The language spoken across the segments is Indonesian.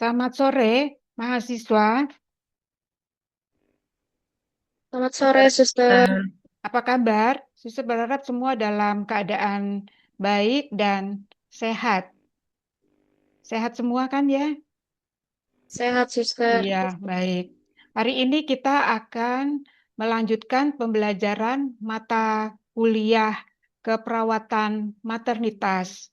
Selamat sore, mahasiswa. Selamat sore, Suster. Apa kabar? Suster berharap semua dalam keadaan baik dan sehat. Sehat semua kan ya? Sehat, Suster. Iya, baik. Hari ini kita akan melanjutkan pembelajaran mata kuliah keperawatan maternitas.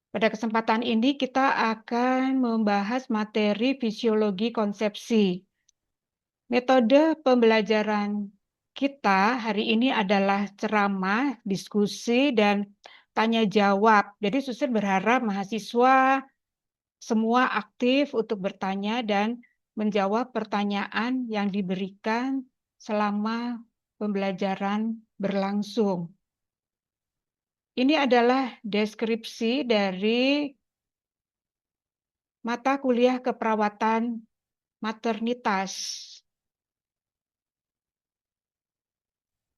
Pada kesempatan ini kita akan membahas materi fisiologi konsepsi. Metode pembelajaran kita hari ini adalah ceramah, diskusi, dan tanya jawab. Jadi Suster berharap mahasiswa semua aktif untuk bertanya dan menjawab pertanyaan yang diberikan selama pembelajaran berlangsung. Ini adalah deskripsi dari mata kuliah keperawatan maternitas.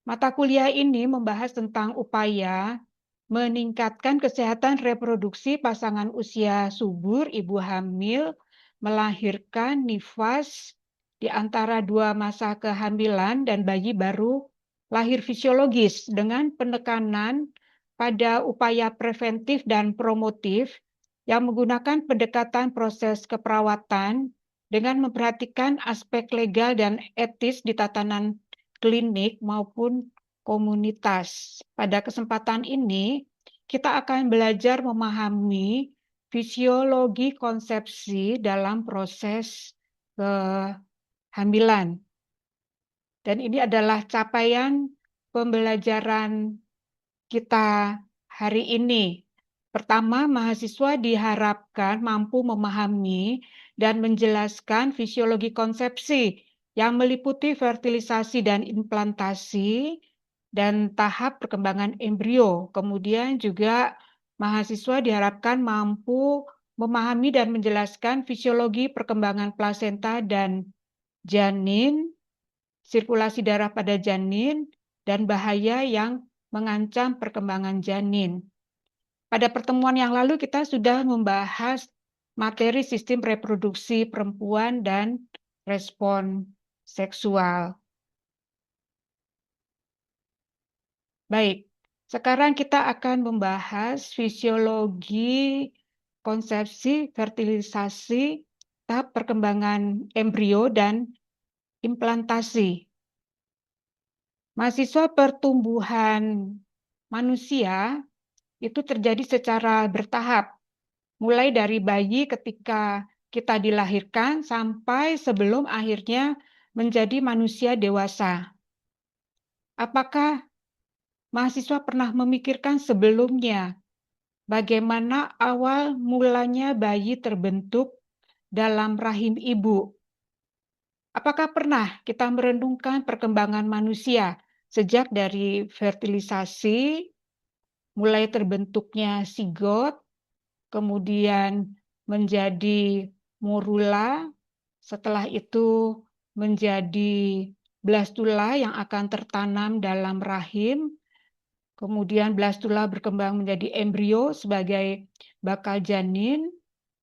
Mata kuliah ini membahas tentang upaya meningkatkan kesehatan reproduksi pasangan usia subur, ibu hamil, melahirkan nifas di antara dua masa kehamilan dan bayi baru lahir fisiologis dengan penekanan pada upaya preventif dan promotif yang menggunakan pendekatan proses keperawatan dengan memperhatikan aspek legal dan etis di tatanan klinik maupun komunitas. Pada kesempatan ini, kita akan belajar memahami fisiologi konsepsi dalam proses kehamilan. Dan ini adalah capaian pembelajaran kita hari ini. Pertama, mahasiswa diharapkan mampu memahami dan menjelaskan fisiologi konsepsi yang meliputi fertilisasi dan implantasi dan tahap perkembangan embrio. Kemudian juga mahasiswa diharapkan mampu memahami dan menjelaskan fisiologi perkembangan plasenta dan janin, sirkulasi darah pada janin, dan bahaya yang mengancam perkembangan janin. Pada pertemuan yang lalu kita sudah membahas materi sistem reproduksi perempuan dan respon seksual. Baik, sekarang kita akan membahas fisiologi konsepsi, fertilisasi, tahap perkembangan embrio, dan implantasi. Mahasiswa pertumbuhan manusia itu terjadi secara bertahap, mulai dari bayi ketika kita dilahirkan sampai sebelum akhirnya menjadi manusia dewasa. Apakah mahasiswa pernah memikirkan sebelumnya bagaimana awal mulanya bayi terbentuk dalam rahim ibu? Apakah pernah kita merenungkan perkembangan manusia sejak dari fertilisasi, mulai terbentuknya sigot, kemudian menjadi morula, setelah itu menjadi blastula yang akan tertanam dalam rahim, kemudian blastula berkembang menjadi embrio sebagai bakal janin,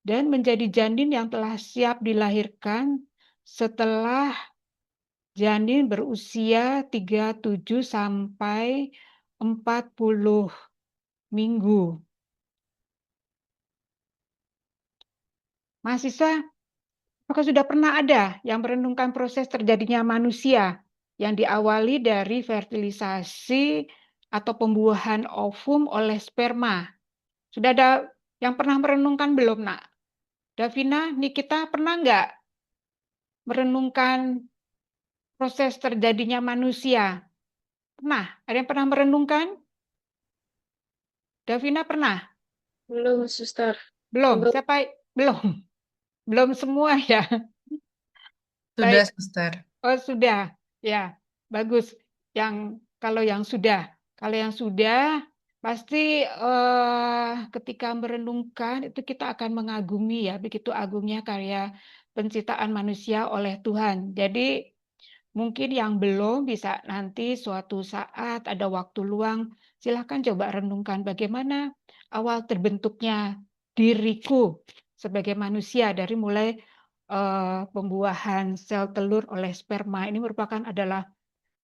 dan menjadi janin yang telah siap dilahirkan setelah janin berusia 37 sampai 40 minggu. Mahasiswa, apakah sudah pernah ada yang merenungkan proses terjadinya manusia yang diawali dari fertilisasi atau pembuahan ovum oleh sperma? Sudah ada yang pernah merenungkan belum, Nak? Davina, Nikita, pernah nggak merenungkan proses terjadinya manusia? Pernah? Ada yang pernah merenungkan? Davina pernah? Belum, Suster. Belum? Belum. Siapa? Belum. Belum semua ya. Sudah, Baik. suster. Oh, sudah. Ya, bagus. Kalau yang sudah pasti ketika merenungkan itu kita akan mengagumi ya, begitu agungnya karya penciptaan manusia oleh Tuhan. Jadi mungkin yang belum bisa nanti suatu saat ada waktu luang, silahkan coba renungkan bagaimana awal terbentuknya diriku. sebagai manusia dari mulai pembuahan sel telur oleh sperma ini adalah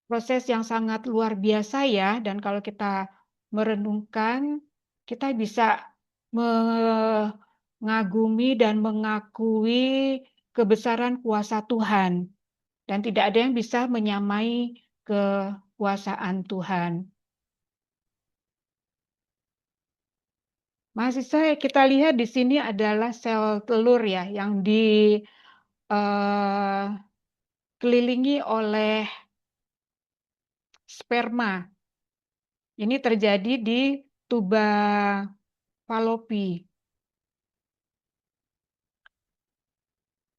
proses yang sangat luar biasa ya, dan kalau kita merenungkan, kita bisa mengagumi dan mengakui kebesaran kuasa Tuhan, dan tidak ada yang bisa menyamai kekuasaan Tuhan. Mahasiswa, kita lihat di sini adalah sel telur ya, yang dikelilingi oleh sperma. Ini terjadi di tuba Falopi.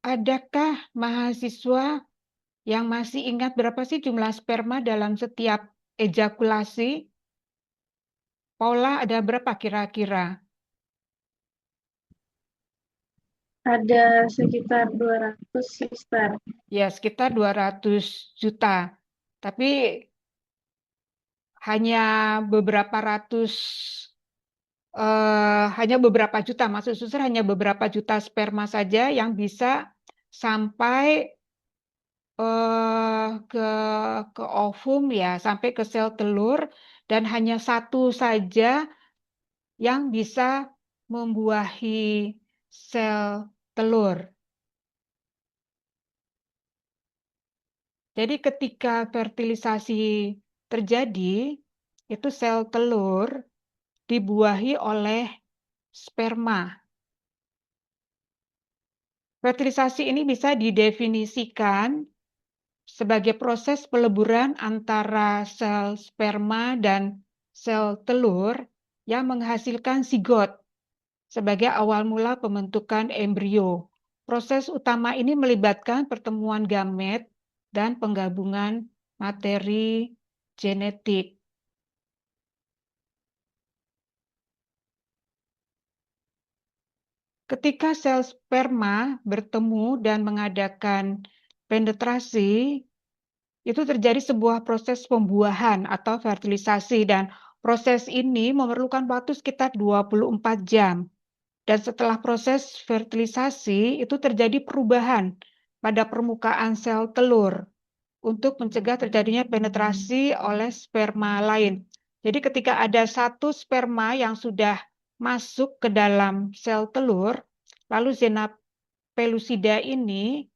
Adakah mahasiswa yang masih ingat berapa sih jumlah sperma dalam setiap ejakulasi? Paula, ada berapa kira-kira? Ada sekitar 200, Suster. Ya, sekitar 200 juta. Tapi hanya beberapa ratus, hanya beberapa juta, maksud suster hanya beberapa juta sperma saja yang bisa sampai ke ovum ya, sampai ke sel telur, dan hanya satu saja yang bisa membuahi sel telur. Jadi ketika fertilisasi terjadi, itu sel telur dibuahi oleh sperma. Fertilisasi ini bisa didefinisikan sebagai proses peleburan antara sel sperma dan sel telur yang menghasilkan zigot sebagai awal mula pembentukan embrio. Proses utama ini melibatkan pertemuan gamet dan penggabungan materi genetik. Ketika sel sperma bertemu dan mengadakan penetrasi, itu terjadi sebuah proses pembuahan atau fertilisasi, dan proses ini memerlukan waktu sekitar 24 jam. Dan setelah proses fertilisasi, itu terjadi perubahan pada permukaan sel telur untuk mencegah terjadinya penetrasi oleh sperma lain. Jadi ketika ada satu sperma yang sudah masuk ke dalam sel telur, lalu zona pellucida ini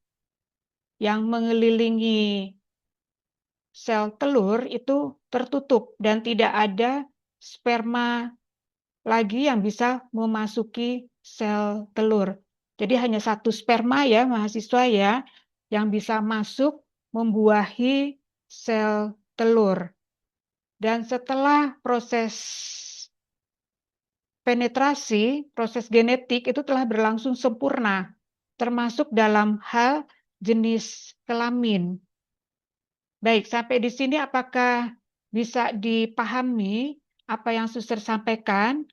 yang mengelilingi sel telur itu tertutup dan tidak ada sperma lagi yang bisa memasuki sel telur. Jadi hanya satu sperma ya mahasiswa ya yang bisa masuk membuahi sel telur. Dan setelah proses penetrasi, proses genetik itu telah berlangsung sempurna, termasuk dalam hal jenis kelamin. Baik, sampai di sini apakah bisa dipahami apa yang suster sampaikan,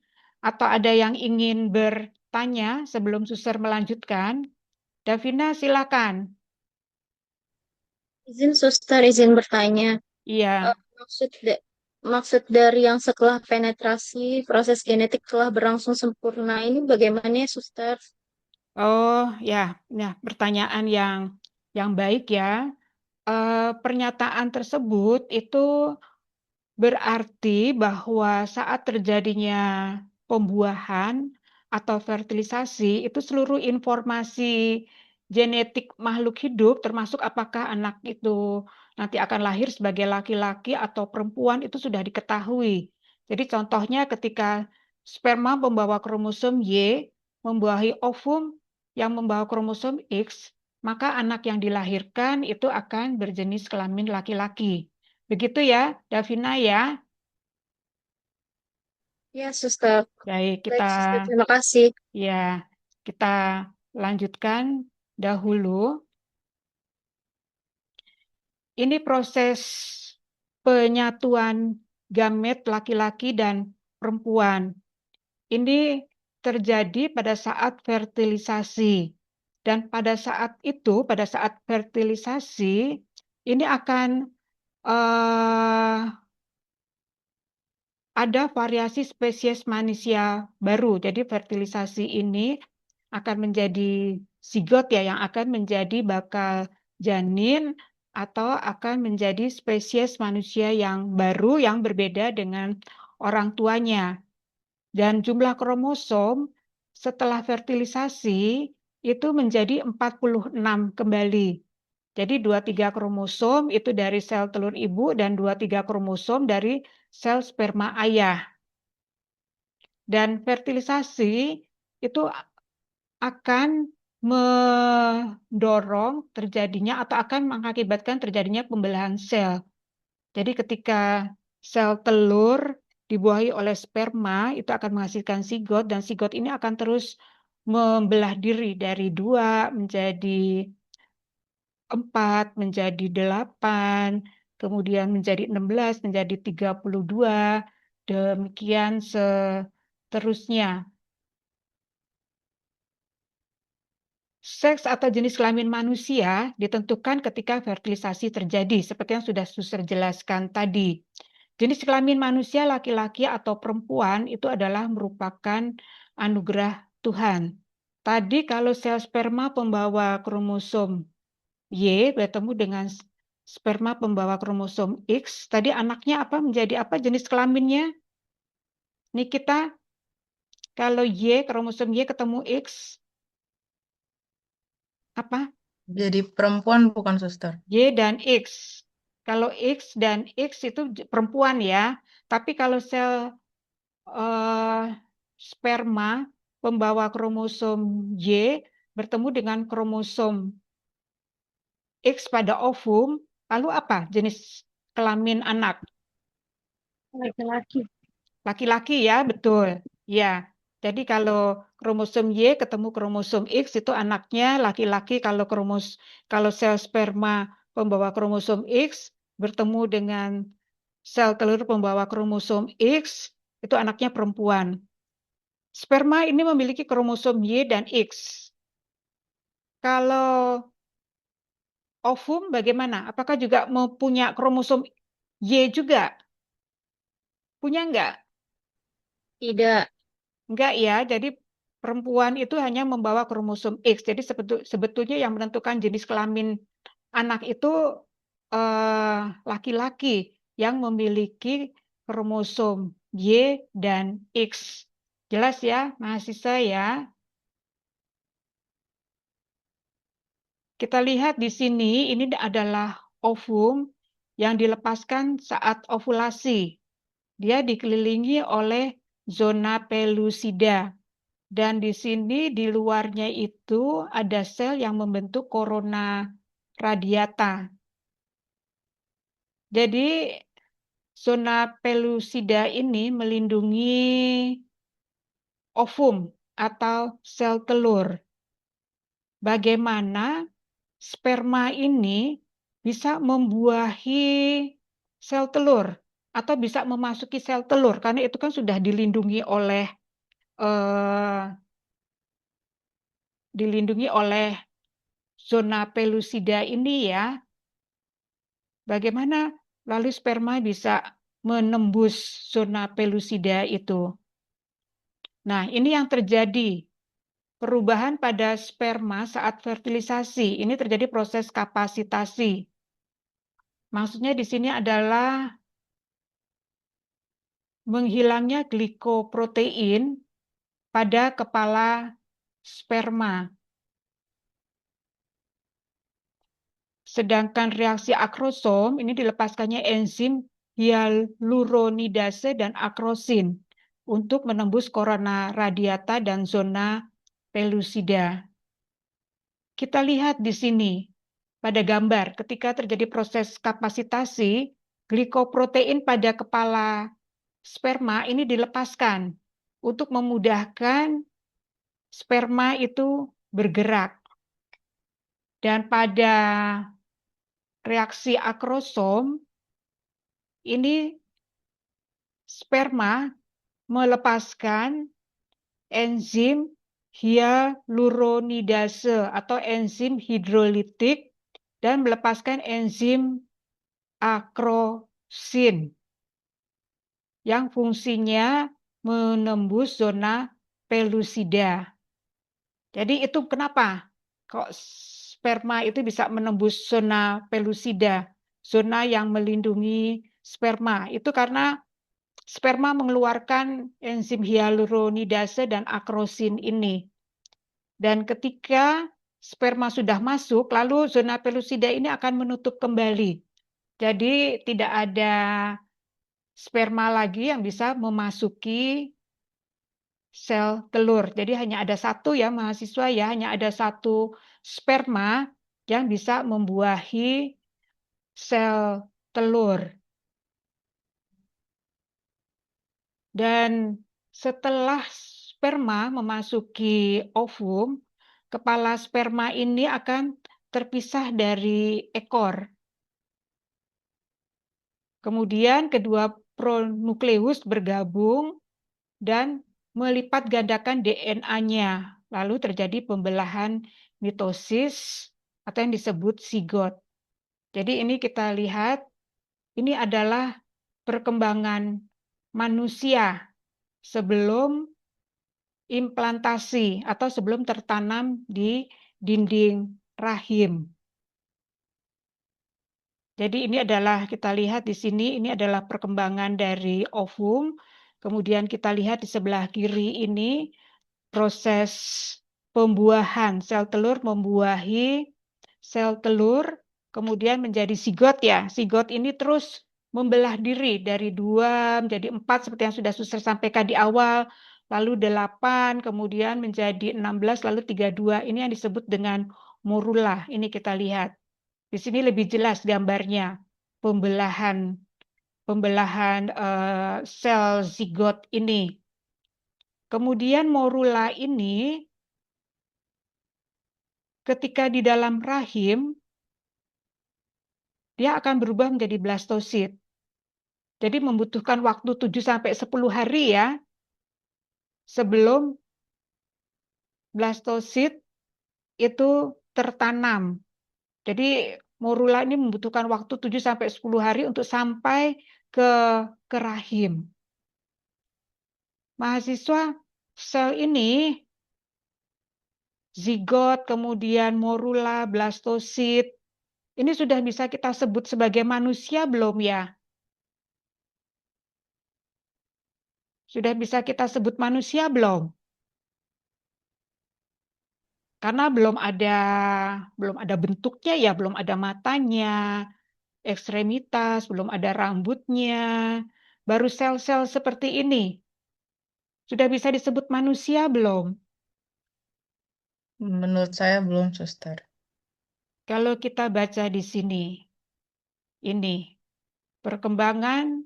atau ada yang ingin bertanya sebelum suster melanjutkan? Davina, silakan. Izin, Suster, izin bertanya. Iya. Maksud dari yang setelah penetrasi, proses genetik telah berlangsung sempurna ini bagaimana ya, Suster? Oh, ya, pertanyaan yang baik ya. Pernyataan tersebut itu berarti bahwa saat terjadinya pembuahan atau fertilisasi, itu seluruh informasi genetik makhluk hidup, termasuk apakah anak itu nanti akan lahir sebagai laki-laki atau perempuan, itu sudah diketahui. Jadi contohnya ketika sperma membawa kromosom Y, membuahi ovum yang membawa kromosom X, maka anak yang dilahirkan itu akan berjenis kelamin laki-laki. Begitu ya, Davina ya. Ya, Suster. Baik, Baik, Suster. Terima kasih. kita lanjutkan dahulu. Ini proses penyatuan gamet laki-laki dan perempuan. Ini terjadi pada saat fertilisasi. Dan pada saat itu, pada saat fertilisasi, ini akan ada variasi spesies manusia baru. Jadi fertilisasi ini akan menjadi zigot ya, yang akan menjadi bakal janin atau akan menjadi spesies manusia yang baru yang berbeda dengan orang tuanya. Dan jumlah kromosom setelah fertilisasi itu menjadi 46 kembali. Jadi 23 kromosom itu dari sel telur ibu dan 23 kromosom dari sel sperma ayah. Dan fertilisasi itu akan mendorong terjadinya atau akan mengakibatkan terjadinya pembelahan sel. Jadi ketika sel telur dibuahi oleh sperma itu akan menghasilkan zigot dan zigot ini akan terus membelah diri dari 2 menjadi 4 menjadi 8, kemudian menjadi 16, menjadi 32, demikian seterusnya. Seks atau jenis kelamin manusia ditentukan ketika fertilisasi terjadi, seperti yang sudah Suster jelaskan tadi. Jenis kelamin manusia laki-laki atau perempuan itu adalah merupakan anugerah Tuhan. Tadi kalau sel sperma pembawa kromosom Y bertemu dengan sperma pembawa kromosom X, tadi anaknya apa menjadi apa jenis kelaminnya? Nikita, kalau Y, kromosom Y ketemu X, apa? Jadi perempuan bukan suster. Y dan X. Kalau X dan X itu perempuan ya, tapi kalau sel sperma pembawa kromosom Y bertemu dengan kromosom X pada ovum, lalu apa jenis kelamin anak? Laki-laki. Laki-laki ya, betul. Ya. Jadi kalau kromosom Y ketemu kromosom X itu anaknya laki-laki, kalau sel sperma pembawa kromosom X bertemu dengan sel telur pembawa kromosom X itu anaknya perempuan. Sperma ini memiliki kromosom Y dan X. Kalau ovum bagaimana? Apakah juga mempunyai kromosom Y juga? Punya enggak? Tidak. Enggak ya, jadi perempuan itu hanya membawa kromosom X. Jadi sebetulnya yang menentukan jenis kelamin anak itu laki-laki yang memiliki kromosom Y dan X. Jelas ya, mahasiswa ya. Kita lihat di sini, ini adalah ovum yang dilepaskan saat ovulasi. Dia dikelilingi oleh zona pelusida. Dan di sini di luarnya itu ada sel yang membentuk korona radiata. Jadi zona pelusida ini melindungi ovum atau sel telur. Bagaimana sperma ini bisa membuahi sel telur atau bisa memasuki sel telur karena itu kan sudah dilindungi oleh zona pelusida ini ya. Bagaimana lalu sperma bisa menembus zona pelusida itu? Nah, ini yang terjadi. Perubahan pada sperma saat fertilisasi. Ini terjadi proses kapasitasi. Maksudnya di sini adalah menghilangnya glikoprotein pada kepala sperma. Sedangkan reaksi akrosom ini dilepaskannya enzim hyaluronidase dan akrosin untuk menembus korona radiata dan zona pelusida. Kita lihat di sini pada gambar ketika terjadi proses kapasitasi, glikoprotein pada kepala sperma ini dilepaskan untuk memudahkan sperma itu bergerak. Dan pada reaksi akrosom ini sperma melepaskan enzim hyaluronidase atau enzim hidrolitik dan melepaskan enzim akrosin yang fungsinya menembus zona pelusida. Jadi itu kenapa kok sperma itu bisa menembus zona pelusida, zona yang melindungi sperma. Itu karena sperma mengeluarkan enzim hyaluronidase dan akrosin ini. Dan ketika sperma sudah masuk, lalu zona pelusida ini akan menutup kembali. Jadi tidak ada sperma lagi yang bisa memasuki sel telur. Jadi hanya ada satu ya mahasiswa ya, hanya ada satu sperma yang bisa membuahi sel telur. Dan setelah sperma memasuki ovum, kepala sperma ini akan terpisah dari ekor. Kemudian kedua pronukleus bergabung dan melipat gandakan DNA. Lalu terjadi pembelahan mitosis atau yang disebut zigot. Jadi ini kita lihat, ini adalah perkembangan manusia sebelum implantasi atau sebelum tertanam di dinding rahim. Jadi ini adalah kita lihat di sini, ini adalah perkembangan dari ovum. Kemudian kita lihat di sebelah kiri ini proses pembuahan sel telur membuahi sel telur, kemudian menjadi zigot ya. Zigot ini terus membelah diri dari 2 menjadi 4 seperti yang sudah Suster sampaikan di awal, lalu 8, kemudian menjadi 16, lalu 32. Ini yang disebut dengan morula. Ini kita lihat. Di sini lebih jelas gambarnya pembelahan sel zigot ini. Kemudian morula ini ketika di dalam rahim dia akan berubah menjadi blastosit. Jadi membutuhkan waktu 7 sampai 10 hari ya sebelum blastosit itu tertanam. Jadi morula ini membutuhkan waktu 7 sampai 10 hari untuk sampai ke rahim. Mahasiswa, sel ini zigot, kemudian morula, blastosit, ini sudah bisa kita sebut sebagai manusia belum ya? Sudah bisa kita sebut manusia belum? Karena belum ada bentuknya ya, belum ada matanya, ekstremitas, belum ada rambutnya, baru sel-sel seperti ini. Sudah bisa disebut manusia belum? Menurut saya belum, Suster. Kalau kita baca di sini, ini perkembangan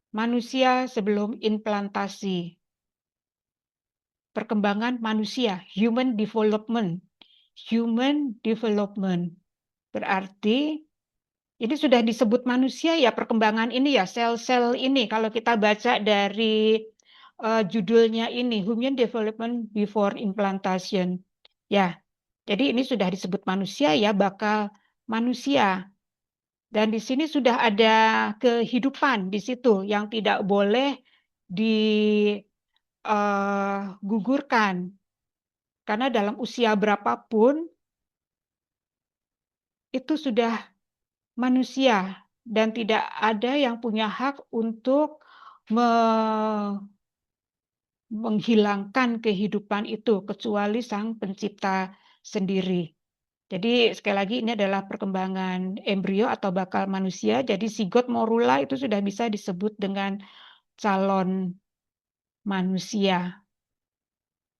manusia sebelum implantasi. Perkembangan manusia, human development. Human development. Berarti ini sudah disebut manusia ya perkembangan ini ya, sel-sel ini. Kalau kita baca dari judulnya ini, Human Development Before Implantation. Ya, jadi ini sudah disebut manusia ya, bakal manusia. Dan di sini sudah ada kehidupan di situ yang tidak boleh digugurkan. Karena dalam usia berapapun itu sudah manusia dan tidak ada yang punya hak untuk menghilangkan kehidupan itu kecuali Sang Pencipta sendiri. Jadi sekali lagi ini adalah perkembangan embrio atau bakal manusia. Jadi zigot morula itu sudah bisa disebut dengan calon manusia.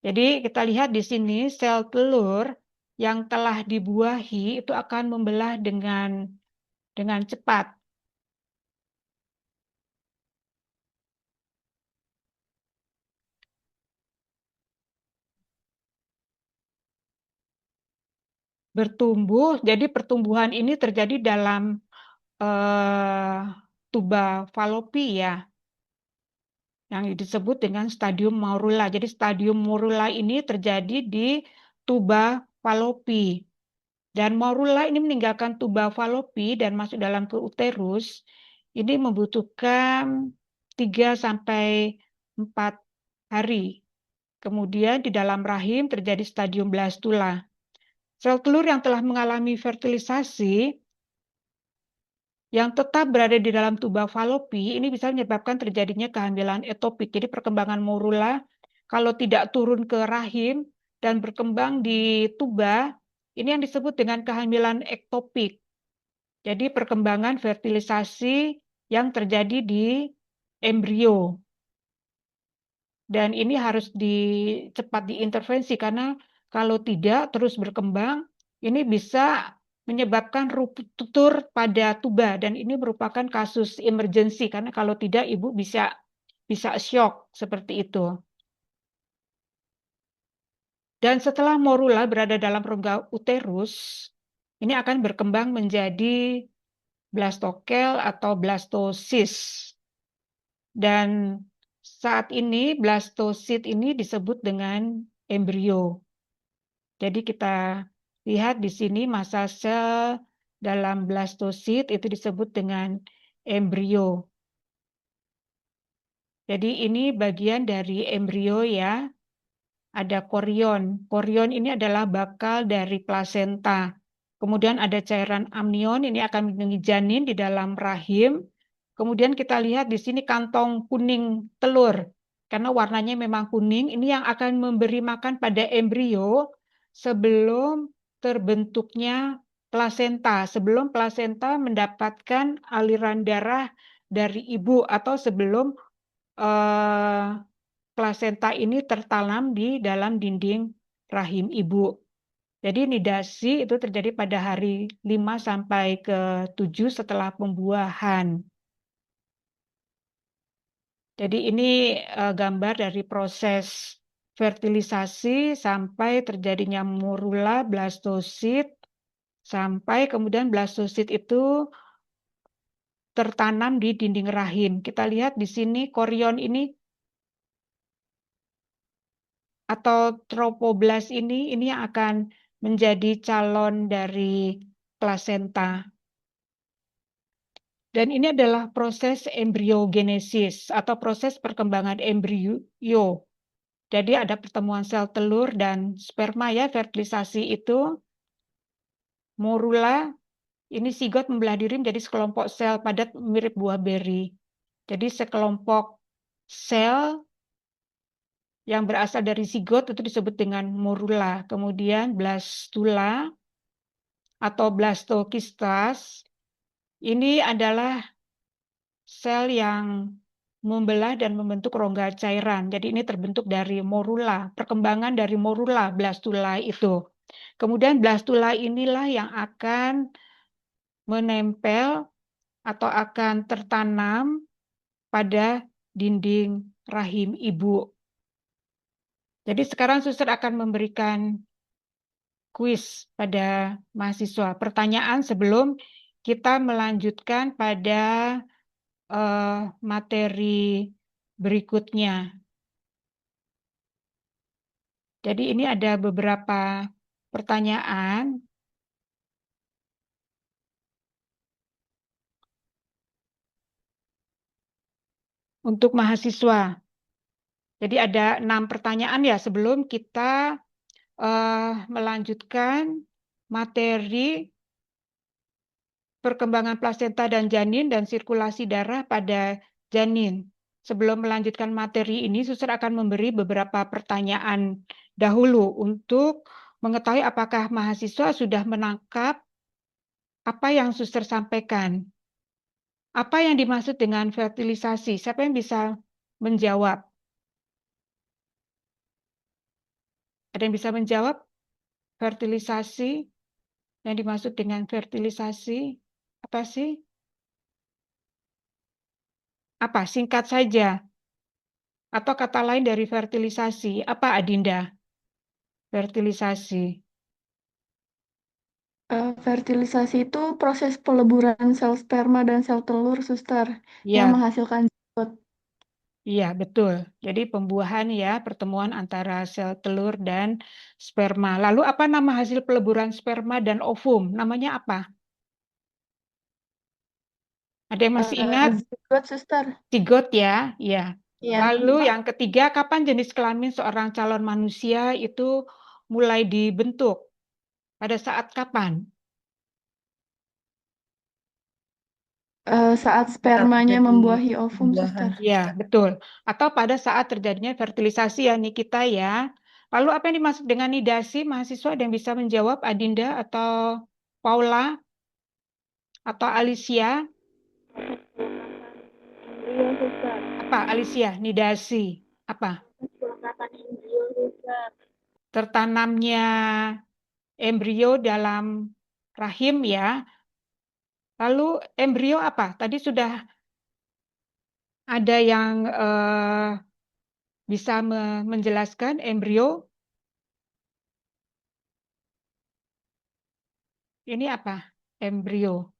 Jadi kita lihat di sini sel telur yang telah dibuahi itu akan membelah dengan cepat. Bertumbuh, jadi pertumbuhan ini terjadi dalam tuba falopi ya, yang disebut dengan stadium morula. Jadi stadium morula ini terjadi di tuba falopi. Dan morula ini meninggalkan tuba falopi dan masuk dalam ke uterus, ini membutuhkan 3 sampai 4 hari. Kemudian di dalam rahim terjadi stadium blastula. Sel telur yang telah mengalami fertilisasi yang tetap berada di dalam tuba falopi ini bisa menyebabkan terjadinya kehamilan etopik. Jadi perkembangan morula kalau tidak turun ke rahim dan berkembang di tuba, ini yang disebut dengan kehamilan ektopik. Jadi perkembangan fertilisasi yang terjadi di embrio. Dan ini harus cepat diintervensi karena kalau tidak terus berkembang, ini bisa menyebabkan ruptur pada tuba dan ini merupakan kasus emergensi karena kalau tidak ibu bisa shock seperti itu. Dan setelah morula berada dalam rongga uterus, ini akan berkembang menjadi blastokel atau blastosis. Dan saat ini blastosit ini disebut dengan embrio. Jadi kita lihat di sini masa sel dalam blastosit itu disebut dengan embrio. Jadi ini bagian dari embrio ya. Ada korion. Korion ini adalah bakal dari plasenta. Kemudian ada cairan amnion, ini akan melindungi janin di dalam rahim. Kemudian kita lihat di sini kantong kuning telur. Karena warnanya memang kuning, ini yang akan memberi makan pada embrio sebelum terbentuknya plasenta. Sebelum plasenta mendapatkan aliran darah dari ibu atau sebelum plasenta ini tertanam di dalam dinding rahim ibu. Jadi nidasi itu terjadi pada hari 5 sampai ke 7 setelah pembuahan. Jadi ini gambar dari proses fertilisasi sampai terjadinya morula, blastosit, sampai kemudian blastosit itu tertanam di dinding rahim. Kita lihat di sini korion ini atau tropoblas ini yang akan menjadi calon dari plasenta. Dan ini adalah proses embriogenesis atau proses perkembangan embrio. Jadi ada pertemuan sel telur dan sperma ya, fertilisasi itu. Morula, ini zigot membelah diri menjadi sekelompok sel padat mirip buah beri. Jadi sekelompok sel yang berasal dari zigot itu disebut dengan morula. Kemudian blastula atau blastokistas ini adalah sel yang membelah dan membentuk rongga cairan. Jadi ini terbentuk dari morula, perkembangan dari morula blastula itu. Kemudian blastula inilah yang akan menempel atau akan tertanam pada dinding rahim ibu. Jadi sekarang suster akan memberikan kuis pada mahasiswa. Pertanyaan sebelum kita melanjutkan pada materi berikutnya. Jadi ini ada beberapa pertanyaan. Untuk mahasiswa. Jadi ada 6 pertanyaan ya sebelum kita melanjutkan materi perkembangan plasenta dan janin dan sirkulasi darah pada janin. Sebelum melanjutkan materi ini, suster akan memberi beberapa pertanyaan dahulu untuk mengetahui apakah mahasiswa sudah menangkap apa yang suster sampaikan. Apa yang dimaksud dengan fertilisasi? Siapa yang bisa menjawab? Ada yang bisa menjawab? Fertilisasi, yang dimaksud dengan fertilisasi, apa sih? Apa? Singkat saja. Atau kata lain dari fertilisasi, apa Adinda? Fertilisasi. Fertilisasi itu proses peleburan sel sperma dan sel telur, suster, yang Ya, menghasilkan zigot. iya betul. Jadi pembuahan ya, pertemuan antara sel telur dan sperma. Lalu apa nama hasil peleburan sperma dan ovum? Namanya apa? Ada yang masih ingat? Zigot, suster. Zigot ya, ya. Iya. Lalu yang ketiga, kapan jenis kelamin seorang calon manusia itu mulai dibentuk? Pada saat kapan? Saat spermanya terjadi membuahi ovum, pembuahan. Suster. Ya, betul. Atau pada saat terjadinya fertilisasi ya Nikita ya. Lalu apa yang dimaksud dengan nidasi? Mahasiswa ada yang bisa menjawab, Adinda atau Paula atau Alicia? Apa Alicia? Nidasi. Apa? Tertanamnya embrio dalam rahim ya. Lalu embrio apa? Tadi sudah ada yang bisa menjelaskan embrio? Ini apa? Embrio.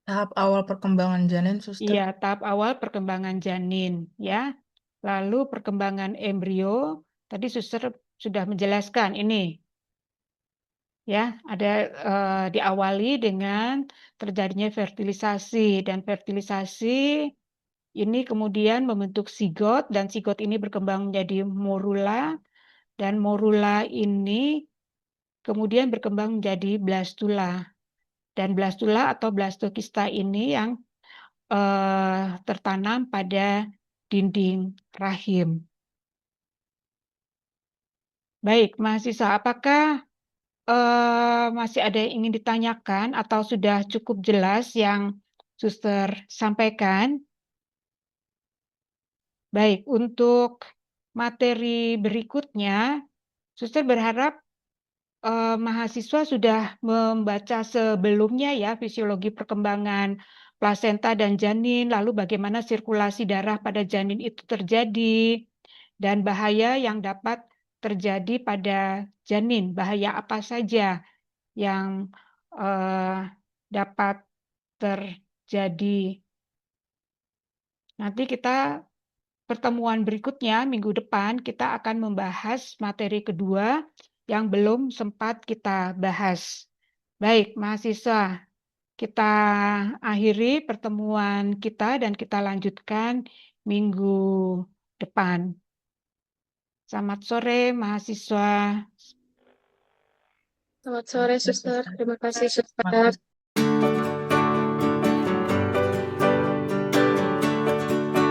Tahap awal perkembangan janin, Suster. Iya, tahap awal perkembangan janin ya. Lalu perkembangan embrio, tadi suster sudah menjelaskan ini. Ya, ada diawali dengan terjadinya fertilisasi dan fertilisasi ini kemudian membentuk zigot dan zigot ini berkembang menjadi morula dan morula ini kemudian berkembang menjadi blastula. Dan blastula atau blastokista ini yang tertanam pada dinding rahim. Baik, mahasiswa, apakah masih ada yang ingin ditanyakan atau sudah cukup jelas yang suster sampaikan? Baik, untuk materi berikutnya, suster berharap mahasiswa sudah membaca sebelumnya ya fisiologi perkembangan plasenta dan janin, lalu bagaimana sirkulasi darah pada janin itu terjadi, dan bahaya yang dapat terjadi pada janin, bahaya apa saja yang dapat terjadi. Nanti kita pertemuan berikutnya minggu depan kita akan membahas materi kedua yang belum sempat kita bahas. Baik, mahasiswa, kita akhiri pertemuan kita dan kita lanjutkan minggu depan. Selamat sore, mahasiswa. Selamat sore, Suster. Terima kasih, Terima Suster. kasih.